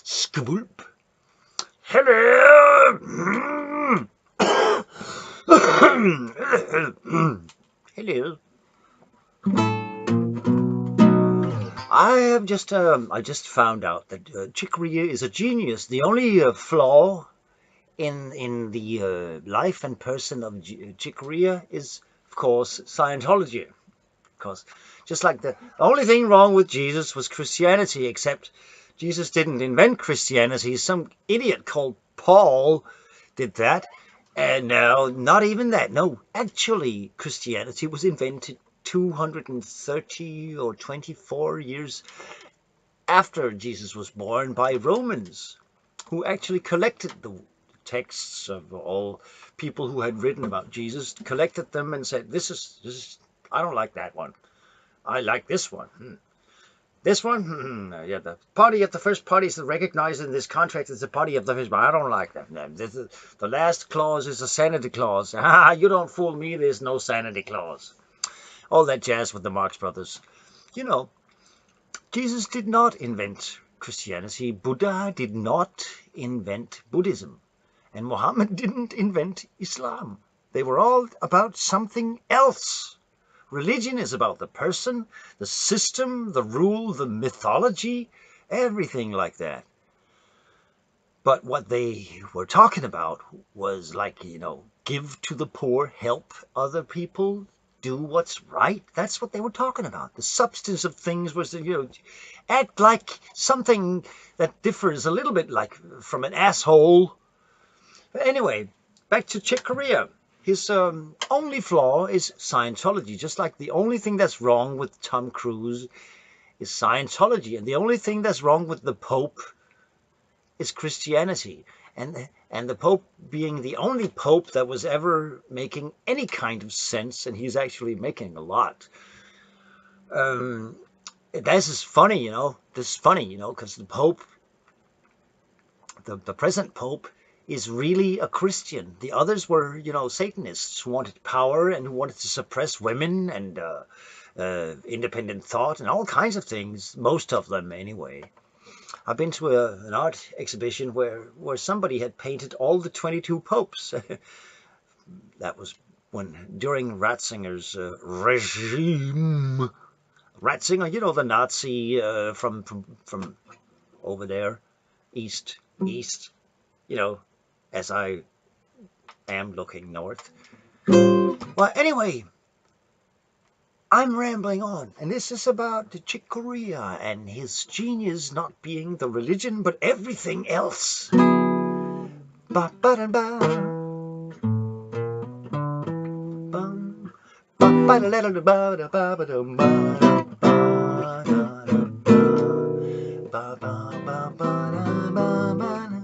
Skvoop. Hello. Hello. I just found out that Chick Corea is a genius. The only flaw in the life and person of Chick Corea is, of course, Scientology. Because just like the only thing wrong with Jesus was Christianity, except Jesus didn't invent Christianity. Some idiot called Paul did that. And no, not even that. No, actually, Christianity was invented 230 or 24 years after Jesus was born by Romans, who actually collected the texts of all people who had written about Jesus, collected them and said, this is, I don't like that one. I like this one. This one? Yeah, the party at the first party is recognized in this contract as the party of the first party. I don't like that. The last clause is a sanity clause. You don't fool me, there's no sanity clause. All that jazz with the Marx Brothers. You know, Jesus did not invent Christianity. Buddha did not invent Buddhism. And Muhammad didn't invent Islam. They were all about something else. Religion is about the person, the system, the rule, the mythology, everything like that. But what they were talking about was like, give to the poor, help other people, do what's right. That's what they were talking about. The substance of things was, act like something that differs a little bit like from an asshole. But anyway, back to Chick Corea. His only flaw is Scientology, just like the only thing that's wrong with Tom Cruise is Scientology, and the only thing that's wrong with the Pope is Christianity. And the Pope being the only Pope that was ever making any kind of sense, and he's actually making a lot. This is funny, This is funny, because the Pope, the present Pope, is really a Christian. The others were, Satanists who wanted power and who wanted to suppress women and independent thought and all kinds of things, most of them anyway. I've been to an art exhibition where somebody had painted all the 22 popes. That was during Ratzinger's regime. Ratzinger, the Nazi from over there, east, as I am looking north. Well, anyway, I'm rambling on, and this is about the Chick Corea and his genius not being the religion, but everything else. Ba ba da ba. Bum. Ba ba da da da ba da ba ba da ba da ba da da ba ba ba ba da ba ba da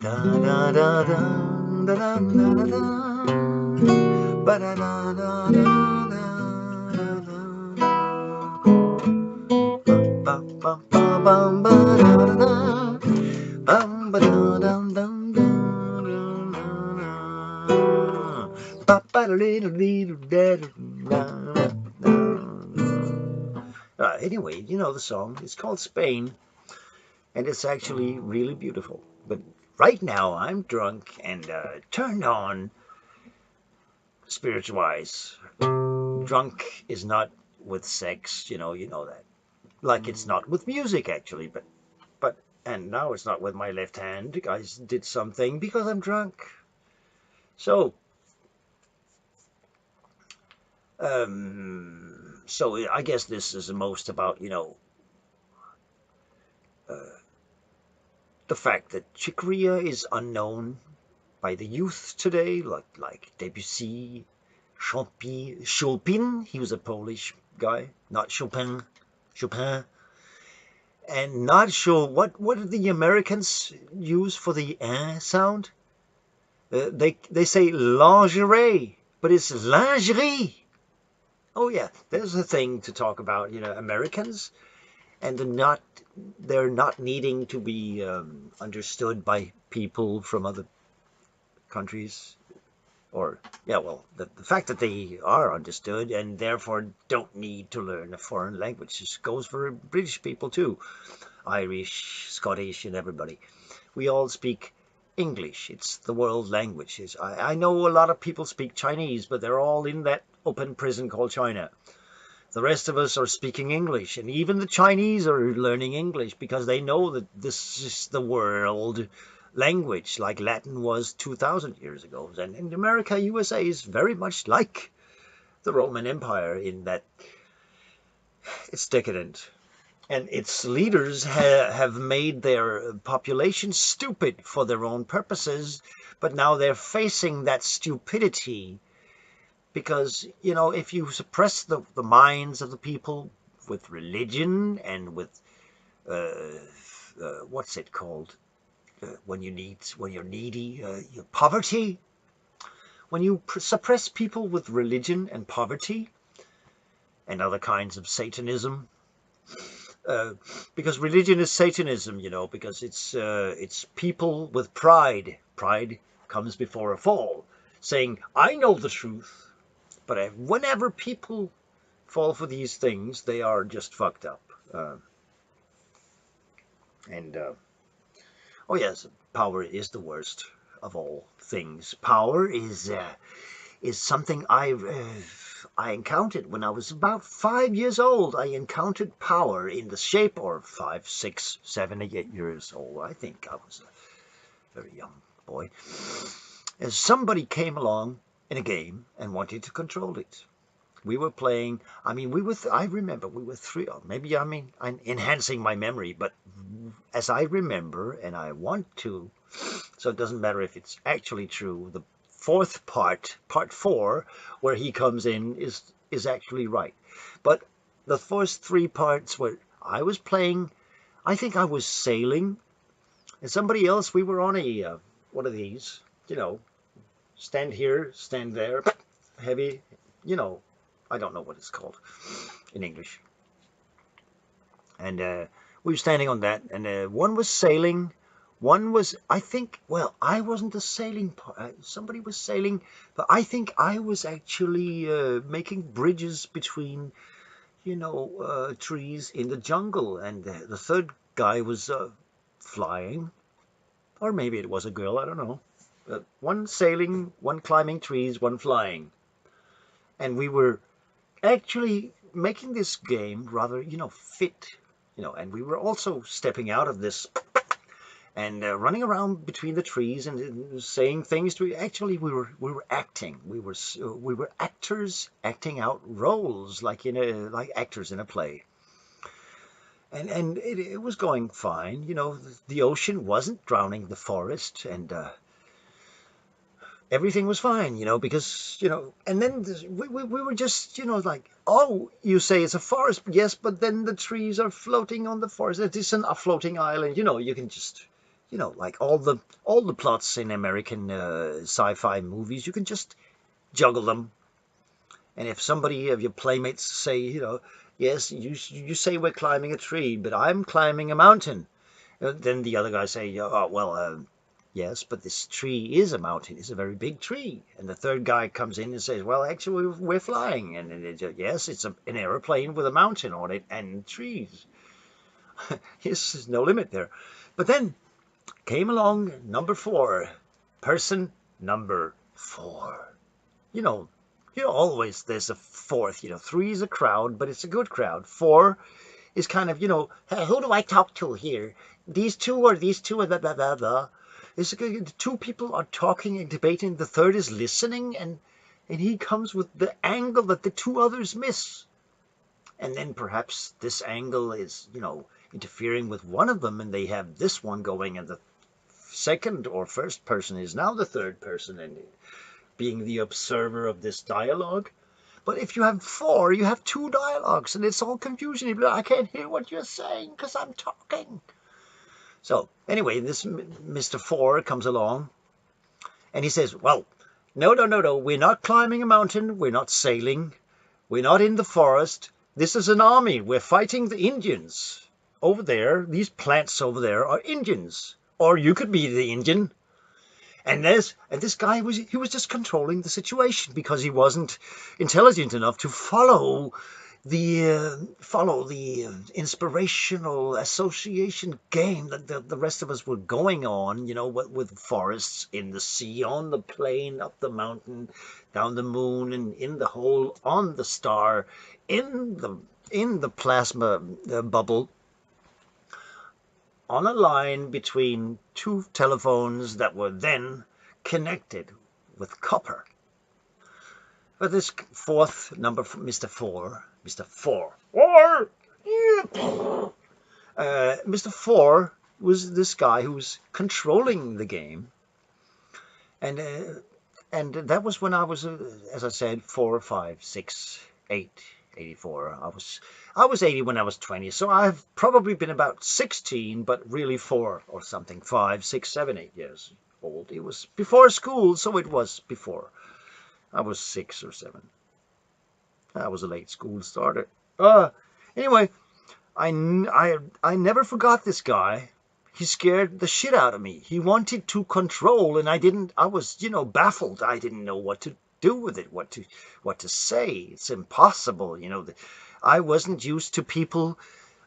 da da da da da da ba da da da da. Anyway, you know the song. It's called Spain, and it's actually really beautiful. But right now, I'm drunk and turned on spiritual-wise. Drunk is not with sex, you know that. Like it's not with music, actually, but and now it's not with my left hand. I did something because I'm drunk. So, I guess this is the most about, the fact that Chick Corea is unknown by the youth today, like Debussy, Chopin. He was a Polish guy, not Chopin. And not sure what do the Americans use for the sound. They say lingerie, but it's lingerie. Oh yeah, there's a thing to talk about. Americans, and they're not needing to be understood by people from other countries. Or, yeah, well, the fact that they are understood and therefore don't need to learn a foreign language. This goes for British people too. Irish, Scottish, and everybody. We all speak English. It's the world language. I know a lot of people speak Chinese, but they're all in that open prison called China. The rest of us are speaking English, and even the Chinese are learning English because they know that this is the world language, like Latin was 2,000 years ago. And in America, USA is very much like the Roman Empire in that it's decadent. And its leaders have made their population stupid for their own purposes, but now they're facing that stupidity because, if you suppress the minds of the people with religion and with, what's it called, when you're needy, poverty, when you suppress people with religion and poverty and other kinds of Satanism, because religion is Satanism, because it's people with pride. Pride comes before a fall, saying, I know the truth. But whenever people fall for these things, they are just fucked up. And oh yes, power is the worst of all things. Power is something I encountered when I was about 5 years old. I encountered power in the shape, or 5, 6, 7, 8 years old. I think I was a very young boy. As somebody came along in a game and wanted to control it. We were playing, I remember we were three, or maybe, I'm enhancing my memory, but as I remember, and I want to, so it doesn't matter if it's actually true, the fourth part 4, where he comes in is actually right. But the first 3 parts where I was playing, I think I was sailing, and somebody else, we were on a, one of these, stand here, stand there, heavy, I don't know what it's called in English. And we were standing on that, and one was sailing, one was, I think, well, I wasn't the sailing part, somebody was sailing, but I think I was actually making bridges between, trees in the jungle, and the third guy was flying, or maybe it was a girl, I don't know. One sailing, one climbing trees, one flying. And we were actually making this game rather, fit, and we were also stepping out of this and running around between the trees and saying things to. Actually, we were acting. We were actors acting out roles like like actors in a play. And it was going fine. The ocean wasn't drowning the forest, and everything was fine, because, and then we were just, like, oh, you say it's a forest, yes, but then the trees are floating on the forest. It isn't a floating island, you can just, like all the plots in American sci-fi movies, you can just juggle them. And if somebody of your playmates say, yes, you say we're climbing a tree, but I'm climbing a mountain, then the other guy say, oh, well, yes, but this tree is a mountain. It's a very big tree. And the third guy comes in and says, well, actually, we're flying. And yes, it's an airplane with a mountain on it and trees. Yes, there's no limit there. But then came along number 4, person number 4. You know, always there's a fourth. 3 is a crowd, but it's a good crowd. 4 is kind of, hey, who do I talk to here? These two, or blah, blah, blah, blah. It's, 2 people are talking and debating. The third is listening, and he comes with the angle that the 2 others miss. And then perhaps this angle is, interfering with one of them, and they have this one going, and the second or first person is now the third person, and being the observer of this dialogue. But if you have 4, you have 2 dialogues, and it's all confusion. You're like, I can't hear what you're saying because I'm talking. So anyway, this Mr. 4 comes along, and he says, well, no, we're not climbing a mountain, we're not sailing, we're not in the forest. This is an army. We're fighting the Indians. Over there, these plants over there are Indians. Or you could be the Indian. And this guy was just controlling the situation because he wasn't intelligent enough to follow the inspirational association game that the rest of us were going on, with forests, in the sea, on the plain, up the mountain, down the moon, and in the hole, on the star, in the plasma bubble, on a line between two telephones that were then connected with copper. But this fourth number, Mr. Four, Mr. Four was this guy who was controlling the game, and that was when I was, as I said, 4, 5, 6, 8, 84. I was 80 when I was 20, so I've probably been about 16, but really 4 or something, 5, 6, 7, 8 years old. It was before school, so it was before I was 6 or 7. That was a late school starter. Anyway, I never forgot this guy. He scared the shit out of me. He wanted to control, and I was, baffled. I didn't know what to do with it, what to say. It's impossible, I wasn't used to people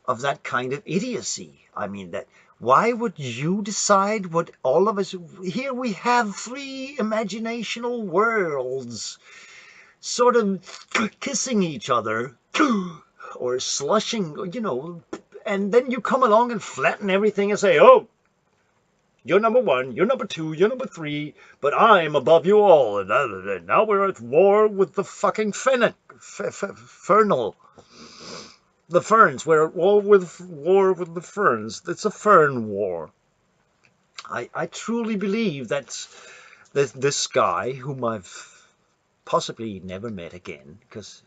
of that kind of idiocy. I mean, why would you decide what all of us... Here we have 3 imaginational worlds sort of kissing each other or slushing, and then you come along and flatten everything and say, oh, you're number 1, you're number 2, you're number 3, but I'm above you all. And now we're at war with the fucking fernal. The ferns. We're at war with the ferns. It's a fern war. I truly believe that this guy, whom I've possibly never met again, because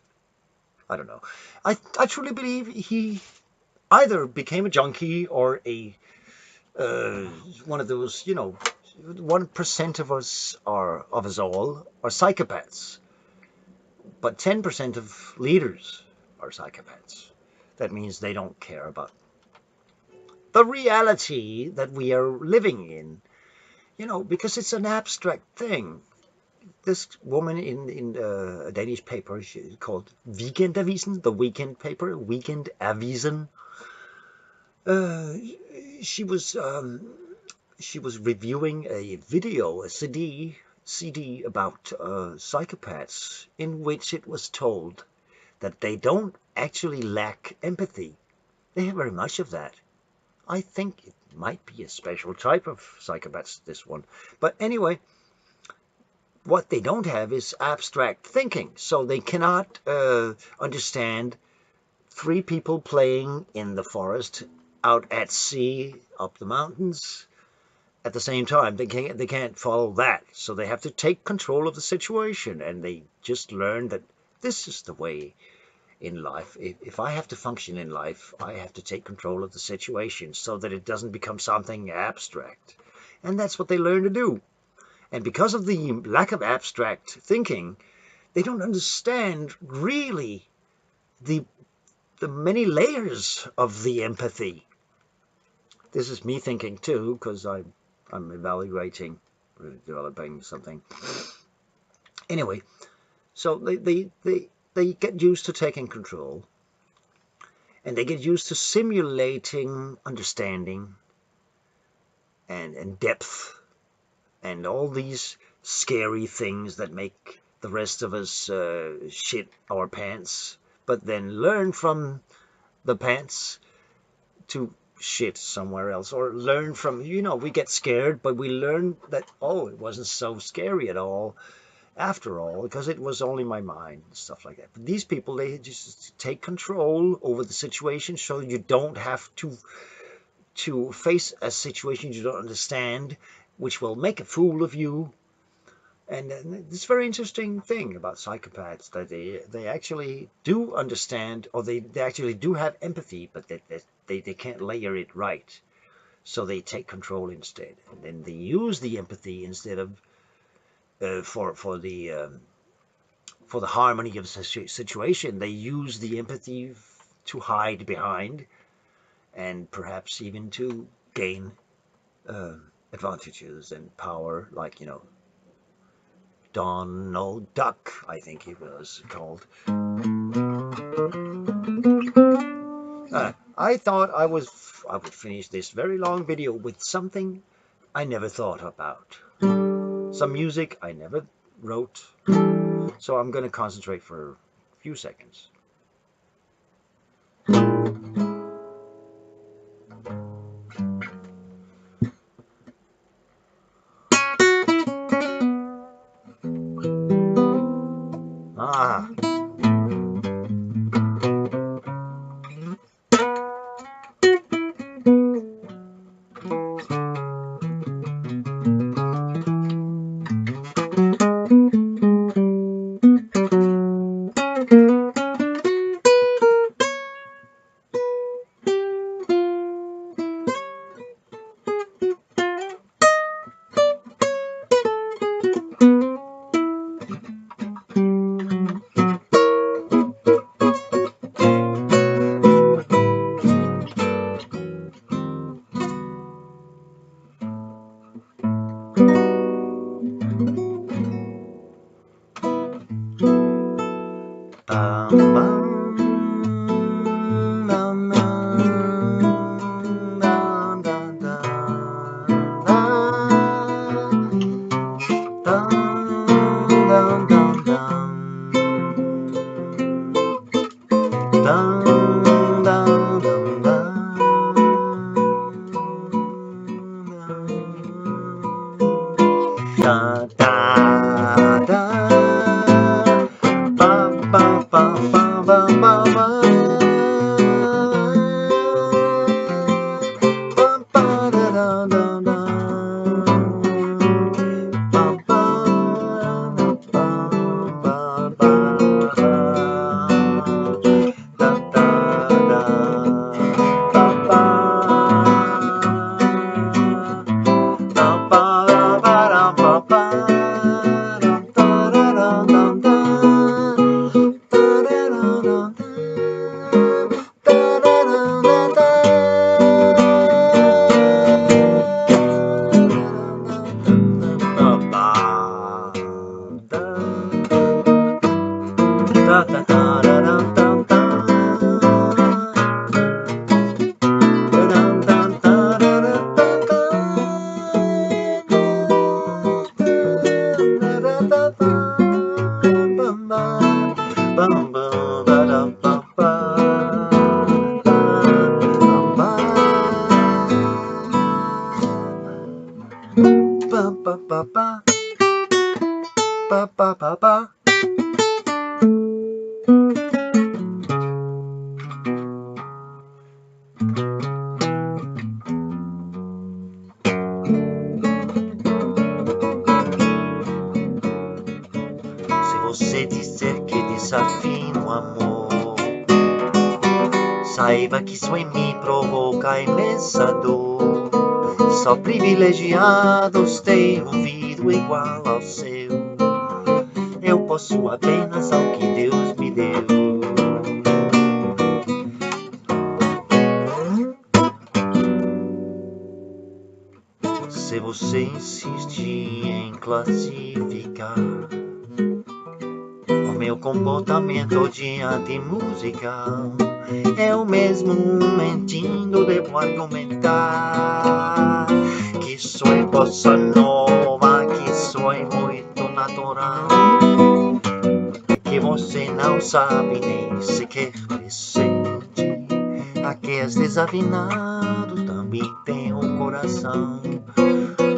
I don't know. I truly believe he either became a junkie or one of those, 1% of us all are psychopaths, but 10% of leaders are psychopaths. That means they don't care about the reality that we are living in, because it's an abstract thing. This woman in a Danish paper called Weekendavisen, the weekend paper, Weekendavisen. She was reviewing a video, a CD about psychopaths, in which it was told that they don't actually lack empathy. They have very much of that. I think it might be a special type of psychopaths, this one. But anyway, what they don't have is abstract thinking. So they cannot understand 3 people playing in the forest, out at sea, up the mountains, at the same time. They can't follow that. So they have to take control of the situation, and they just learn that this is the way in life. If I have to function in life, I have to take control of the situation so that it doesn't become something abstract. And that's what they learn to do. And because of the lack of abstract thinking, they don't understand really the many layers of the empathy. This is me thinking too, because I'm evaluating, developing something. Anyway, so they get used to taking control, and they get used to simulating understanding and depth and all these scary things that make the rest of us shit our pants, but then learn from the pants to shit somewhere else, or learn from, we get scared, but we learn that, oh, it wasn't so scary at all after all, because it was only my mind and stuff like that. But these people, they just take control over the situation, so you don't have to face a situation you don't understand, which will make a fool of you. And this very interesting thing about psychopaths, that they actually do understand, or they actually do have empathy, but they can't layer it right. So they take control instead. And then they use the empathy instead of for the harmony of the situation. They use the empathy to hide behind, and perhaps even to gain advantages and power, like, Donald Duck, I think he was called. I thought I would finish this very long video with something I never thought about. Some music I never wrote. So I'm going to concentrate for a few seconds. Ah. Se você disser que desafio o amor, saiba que isso em mim provoca imensa dor. Só privilegiados têm ouvido igual ao seu. Eu posso apenas ao que Deus me deu. Se você insiste em classificar o meu comportamento diante musical, eu mesmo mentindo devo argumentar que sou bossa nova, que sou muito natural, que você não sabe nem sequer presente. Aqui és desafinado, também tem um coração.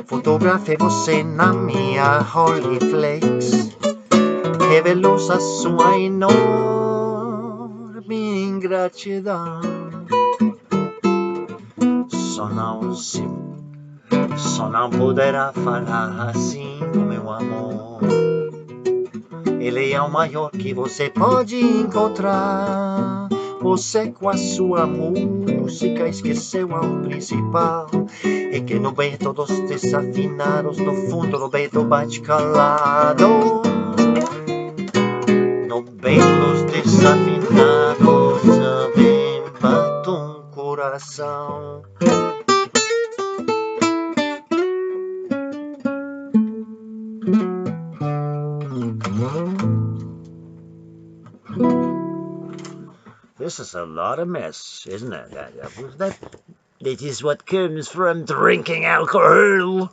Fotografei você na minha Rolleiflex, revelou a sua enorme ingratidão. Só não poderá falar assim do meu amor. Ele é o maior que você pode encontrar. Você com a sua música esqueceu ao principal, e que no bem todos desafinados, no fundo no peito bate calado. No bem dos desafinados também bate um coração. This is a lot of mess, isn't it? That is what comes from drinking alcohol.